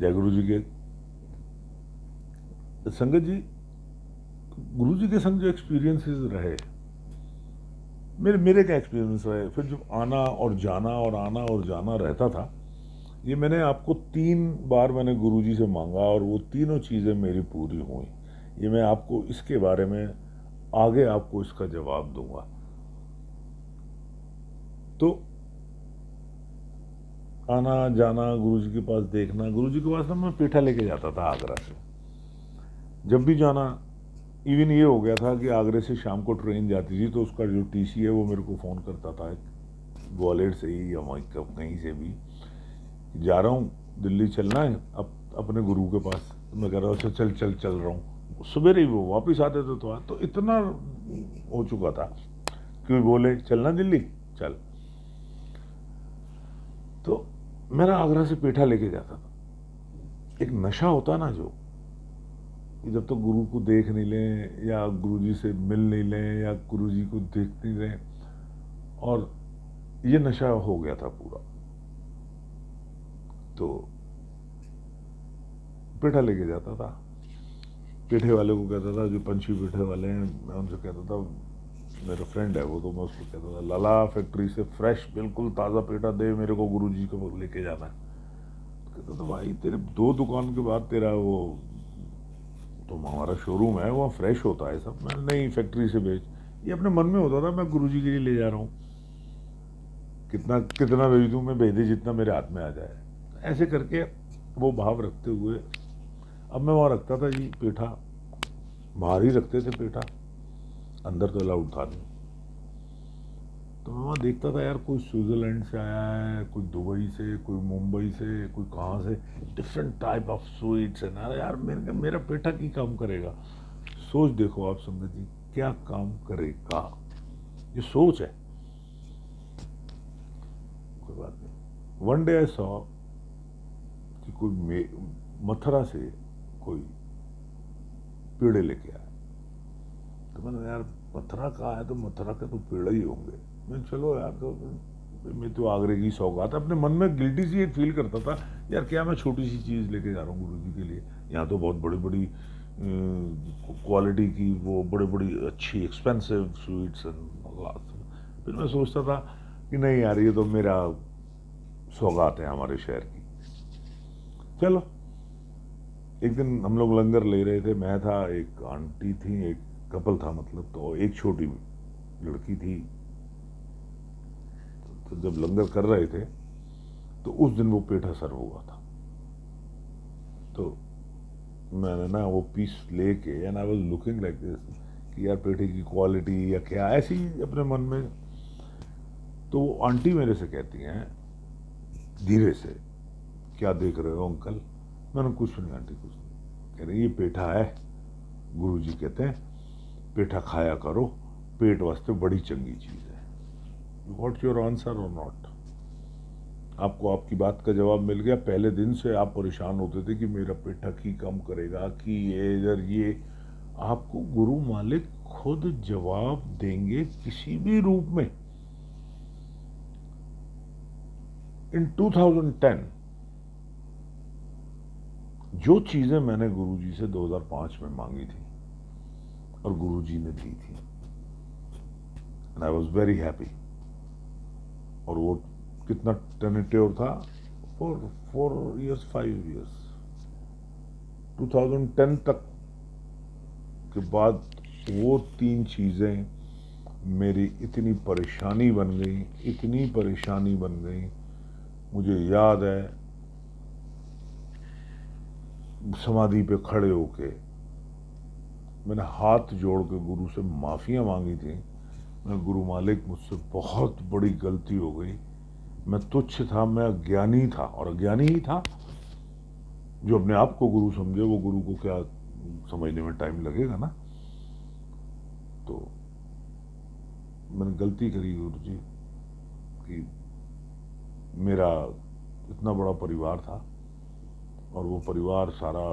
जय गुरु जी के। संगत जी, गुरु जी के संग जो एक्सपीरियंसेस रहे, मेरे क्या एक्सपीरियंस रहे, फिर जब आना और जाना और आना और जाना रहता था, ये मैंने आपको 3 बार मैंने गुरु जी से मांगा और वो तीनों चीज़ें मेरी पूरी हुई। ये मैं आपको इसके बारे में आगे आपको इसका जवाब दूंगा। तो आना जाना, गुरु जी के पास देखना, गुरु जी के पास ना मैं पेठा लेके जाता था आगरा से। जब भी जाना, इवन ये हो गया था कि आगरे से शाम को ट्रेन जाती थी तो उसका जो टीसी है वो मेरे को फ़ोन करता था ग्वालियर से ही या वहीं कहीं से भी, जा रहा हूँ दिल्ली, चलना है अब अपने गुरु के पास। मैं कह रहा हूँ चल चल चल रहा हूँ, सवेरे ही वो वापस आते थे। तो इतना हो चुका था कि बोले चलना दिल्ली, चल। तो मेरा आगरा से पेठा लेके जाता था। एक नशा होता ना जो, जब तक गुरु को देख नहीं लें या गुरु जी से मिल नहीं लें या गुरु जी को देख नहीं लें, और ये नशा हो गया था पूरा। तो पेठा लेके जाता था, पेठे वाले को कहता था, जो पंछी पेठे वाले हैं, मैं उनसे कहता था, मेरा फ्रेंड है वो, तो मैं उसको कहता था, लाला फैक्ट्री से फ्रेश बिल्कुल ताज़ा पेठा दे, मेरे को गुरु जी को लेके जाना है। तो कहता था, भाई तेरे 2 दुकान के बाद तेरा वो तो हमारा शोरूम है, वहाँ फ्रेश होता है सब। मैंने नहीं, फैक्ट्री से भेज। ये अपने मन में होता था, मैं गुरु जी के लिए ले जा रहा हूँ, कितना कितना भेज दूँ, मैं भेज दे जितना मेरे हाथ में आ जाए। ऐसे करके वो भाव रखते हुए अब मैं वहाँ रखता था जी पेठा, बाहर ही रखते थे पेठा, अंदर तो अलाउड था नहीं। तो मैं वहाँ देखता था, यार कोई स्विट्ज़रलैंड से आया है, कोई दुबई से, कोई मुंबई से, कोई कहाँ से, डिफरेंट टाइप ऑफ स्वीट्स है ना। यार मेरा पेठा की काम करेगा। सोच देखो आप संगत जी, क्या काम करेगा, ये सोच है। कोई बात नहीं। वन डे आई सॉ कि कोई मथुरा से कोई पेड़े लेके आया। तो मैंने, यार मथुरा कहाँ है, तो मथुरा के तो पेड़े ही होंगे। मैं चलो यार, तो मैं तो आगरे की सौगात, अपने मन में गिल्टी सी एक फील करता था, यार क्या मैं छोटी सी चीज़ लेके जा रहा हूँ गुरु जी के लिए, यहाँ तो बहुत बड़ी बड़ी क्वालिटी की वो बड़ी बड़ी अच्छी एक्सपेंसिव स्वीट्स एंड। फिर मैं सोचता था कि नहीं यार, ये तो मेरा सौगात है हमारे शहर की। चलो, एक दिन हम लोग लंगर ले रहे थे, मैं था, एक आंटी थी, एक कपल था मतलब, तो एक छोटी लड़की थी। तो जब लंगर कर रहे थे तो उस दिन वो पेठा सर्व हुआ था। तो मैंने ना वो पीस लेके, and I was looking like this कि यार पेठे की क्वालिटी या क्या, ऐसी अपने मन में। तो वो आंटी मेरे से कहती हैं धीरे से, क्या देख रहे हो अंकल? मैंने कुछ नहीं आंटी, कुछ नहीं। कह रही, ये पेठा है, गुरु जी कहते हैं पेठा खाया करो, पेट वास्ते बड़ी चंगी चीज़ है। व्हाट योर आंसर और नॉट? आपको आपकी बात का जवाब मिल गया। पहले दिन से आप परेशान होते थे कि मेरा पेठा की कम करेगा, कि ये इधर ये। आपको गुरु मालिक खुद जवाब देंगे किसी भी रूप में। इन 2010 जो चीज़ें मैंने गुरु जी से 2005 में मांगी थी और गुरु जी ने दी थी, and I was very happy. और वो कितना टेनेटिव था, 4 इयर्स 5 इयर्स, 2010 तक के बाद वो 3 चीज़ें मेरी इतनी परेशानी बन गई, इतनी परेशानी बन गई। मुझे याद है, समाधि पे खड़े होके मैंने हाथ जोड़ के गुरु से माफ़ियाँ मांगी थी। मैं, गुरु मालिक मुझसे बहुत बड़ी गलती हो गई, मैं तुच्छ था, मैं अज्ञानी था, और अज्ञानी ही था। जो अपने आप को गुरु समझे वो गुरु को क्या समझने में टाइम लगेगा ना। तो मैंने गलती करी गुरु जी कि मेरा इतना बड़ा परिवार था और वो परिवार सारा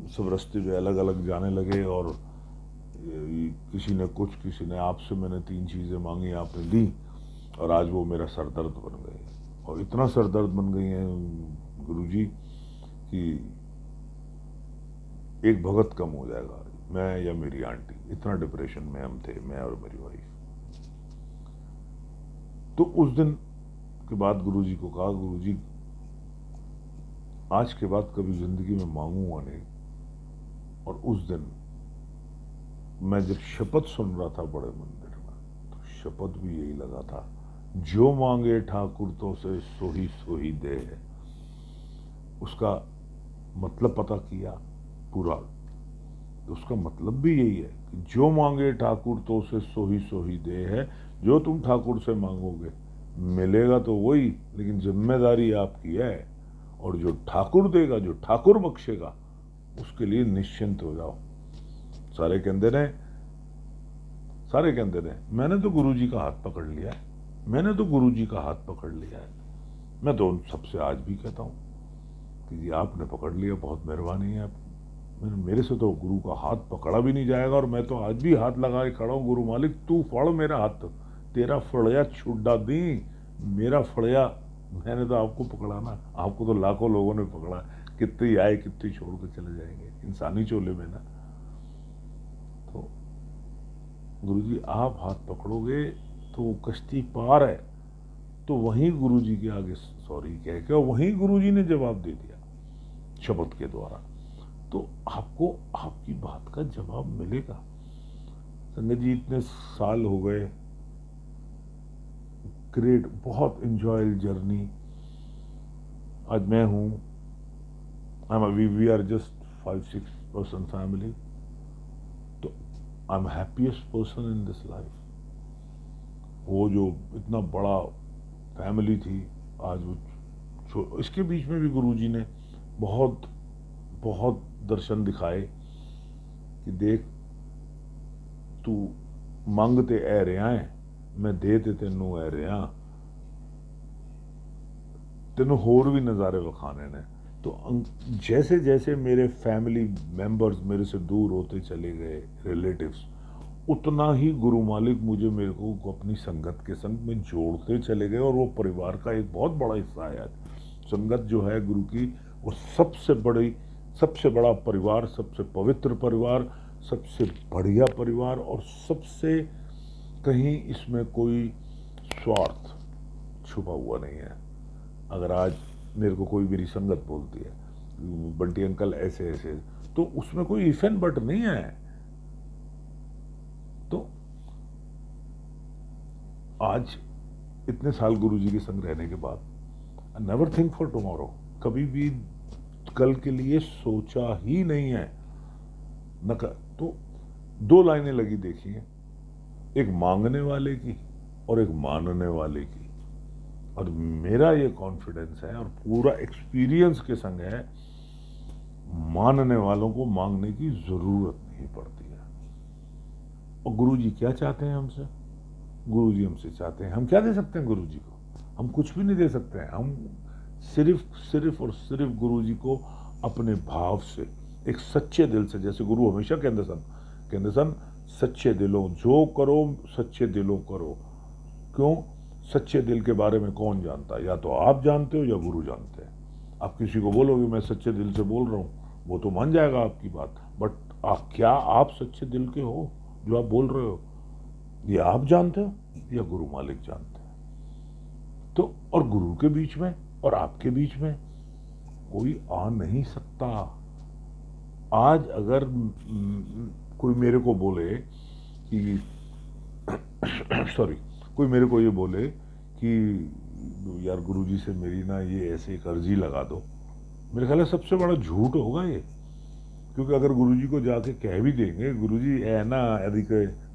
सब रास्ते पे अलग अलग जाने लगे, और किसी ने कुछ, किसी ने आपसे, मैंने 3 चीज़ें मांगी, आपने दी, और आज वो मेरा सरदर्द बन गए। और इतना सरदर्द बन गई हैं गुरुजी कि एक भगत कम हो जाएगा, मैं या मेरी आंटी, इतना डिप्रेशन में हम थे, मैं और मेरी वाइफ। तो उस दिन के बाद गुरुजी को कहा, गुरुजी आज के बाद कभी जिंदगी में मांगूंगा नहीं। और उस दिन मैं जब शपथ सुन रहा था बड़े मंदिर में, तो शपथ भी यही लगा था, जो मांगे ठाकुर तो से सोही दे। उसका मतलब पता किया पूरा, तो उसका मतलब भी यही है कि जो मांगे ठाकुर तो से सोही दे है। जो तुम ठाकुर से मांगोगे मिलेगा तो वही, लेकिन जिम्मेदारी आपकी है। और जो ठाकुर देगा, जो ठाकुर बख्शेगा, उसके लिए निश्चिंत हो जाओ। सारे कहते ने मैंने तो गुरुजी का हाथ पकड़ लिया है, मैंने तो गुरुजी का हाथ पकड़ लिया है। मैं तो उन सबसे आज भी कहता हूँ कि जी आपने पकड़ लिया, बहुत मेहरबानी है आप। मेरे से तो गुरु का हाथ पकड़ा भी नहीं जाएगा, और मैं तो आज भी हाथ लगा के खड़ा हूँ, गुरु मालिक तू फड़ मेरा हाथ, तेरा फड़िया छुड्डा दी, मेरा फड़िया, मैंने तो आपको पकड़ा ना, आपको तो लाखों लोगों ने पकड़ा, कितने आए कितने छोड़ के चले जाएंगे इंसानी चोले में ना। तो गुरुजी आप हाथ पकड़ोगे तो वो कश्ती पार है। तो वहीं गुरुजी के आगे सॉरी कह के, और वहीं गुरुजी ने जवाब दे दिया शपथ के द्वारा। तो आपको आपकी बात का जवाब मिलेगा। संगत जी इतने साल हो गए, ग्रेट, बहुत एंजॉयल जर्नी। आज मैं हूं, we are just 5-6 person family, तो I am happiest person in this life. वो जो इतना बड़ा फैमिली थी, आज वो इसके बीच में भी गुरुजी ने बहुत बहुत दर्शन दिखाए कि देख तू मंगते ऐ रहा है, मैं दे ते तेनू ऐ रहा, तेनू होर भी नज़ारे विखाने ने। तो जैसे जैसे मेरे फैमिली मेंबर्स मेरे से दूर होते चले गए, रिलेटिव्स, उतना ही गुरु मालिक मेरे को अपनी संगत के संग में जोड़ते चले गए। और वो परिवार का एक बहुत बड़ा हिस्सा है। संगत जो है गुरु की, वो सबसे बड़ा परिवार, सबसे पवित्र परिवार, सबसे बढ़िया परिवार, और सबसे कहीं इसमें कोई स्वार्थ छुपा हुआ नहीं है। अगर आज मेरे को कोई मेरी संगत बोलती है बंटी अंकल ऐसे ऐसे, तो उसमें कोई इफ एंड बट नहीं है। तो आज इतने साल गुरुजी के संग रहने के बाद, नेवर थिंक फॉर टुमारो, कभी भी कल के लिए सोचा ही नहीं है न। तो 2 लाइनें लगी देखिए, एक मांगने वाले की और एक मानने वाले की। और मेरा ये कॉन्फिडेंस है और पूरा एक्सपीरियंस के संग है, मानने वालों को मांगने की जरूरत नहीं पड़ती है। और गुरुजी क्या चाहते हैं हमसे? गुरुजी हमसे चाहते हैं, हम क्या दे सकते हैं गुरुजी को? हम कुछ भी नहीं दे सकते हैं। हम सिर्फ और सिर्फ गुरुजी को अपने भाव से, एक सच्चे दिल से, जैसे गुरु हमेशा कहते सन सच्चे दिलों जो करो, सच्चे दिलों करो। क्यों? सच्चे दिल के बारे में कौन जानता है? या तो आप जानते हो या गुरु जानते हैं। आप किसी को बोलोगे मैं सच्चे दिल से बोल रहा हूँ, वो तो मान जाएगा आपकी बात, बट क्या आप सच्चे दिल के हो जो आप बोल रहे हो? ये आप जानते हो या गुरु मालिक जानते हैं? तो और गुरु के बीच में और आपके बीच में कोई आ नहीं सकता। आज अगर कोई मेरे को बोले कि सॉरी, कोई मेरे को ये बोले कि यार गुरुजी से मेरी ना ये ऐसे एक अर्जी लगा दो, मेरे ख्याल है सबसे बड़ा झूठ होगा ये। क्योंकि अगर गुरुजी को जाके कह भी देंगे गुरुजी है ना अधिक,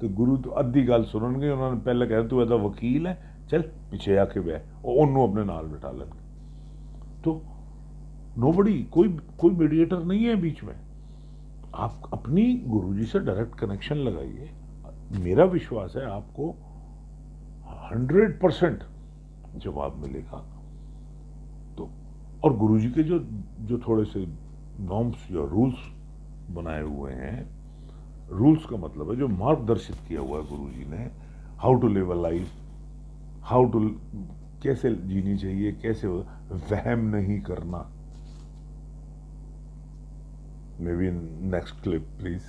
तो गुरु तो अद्धी गल सुननगे, उन्होंने पहले कहा तू ऐसा वकील है, चल पीछे आके बह, और उन्होंने अपने नाल बिठा लेंगे। तो नोबडी, कोई मीडिएटर नहीं है बीच में। आप अपनी गुरुजी से डायरेक्ट कनेक्शन लगाइए, मेरा विश्वास है आपको 100% जवाब मिलेगा। तो और गुरुजी के जो थोड़े से नॉर्म्स या रूल्स बनाए हुए हैं, रूल्स का मतलब है जो मार्गदर्शित किया हुआ है गुरुजी ने, how to live a life, how to कैसे जीनी चाहिए, कैसे वहम नहीं करना। Maybe next clip please.